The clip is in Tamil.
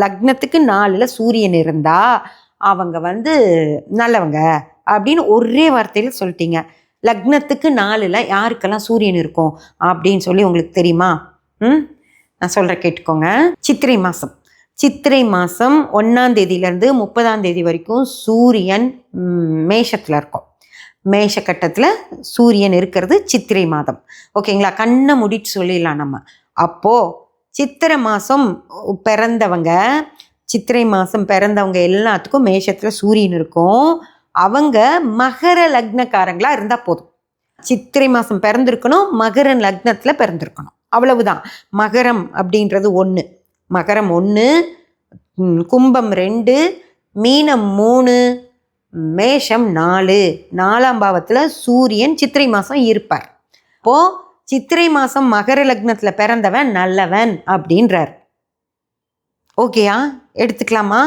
லக்னத்துக்கு 4ல் சூரியன் இருந்தா அவங்க நல்லவங்க அப்படின்னு ஒரே வார்த்தையில் சொல்லிட்டீங்க. லக்னத்துக்கு 4ல் யாருக்கெல்லாம் சூரியன் இருக்கும் அப்படின்னு சொல்லி உங்களுக்கு தெரியுமா? நான் சொல்கிறேன் கேட்டுக்கோங்க. சித்திரை மாதம். சித்திரை மாதம் 1ஆம் தேதியிலேருந்து 30ஆம் தேதி வரைக்கும் சூரியன் மேஷத்தில் இருக்கும். மேஷக்கட்டத்தில் சூரியன் இருக்கிறது சித்திரை மாதம். ஓகேங்களா? கண்ணை மூடிட்டு சொல்லிடலாம் நம்ம. அப்போது சித்திரை மாதம் பிறந்தவங்க எல்லாத்துக்கும் மேஷத்தில் சூரியன் இருக்கும். அவங்க மகர லக்னக்காரங்களாக இருந்தால் போதும். சித்திரை மாதம் பிறந்திருக்கணும், மகர லக்னத்தில் பிறந்திருக்கணும், அவ்வளவுதான். மகரம் அப்படின்றது 1, மகரம் 1, கும்பம் 2, மீனம் 3, மேஷம் 4. 4ஆம் பாவத்தில் சூரியன் சித்திரை மாதம் இருப்பார். அப்போது சித்திரை மாதம் மகர லக்னத்தில் பிறந்தவன் நல்லவன் அப்படின்றார். ஓகேயா? எடுத்துக்கலாமா?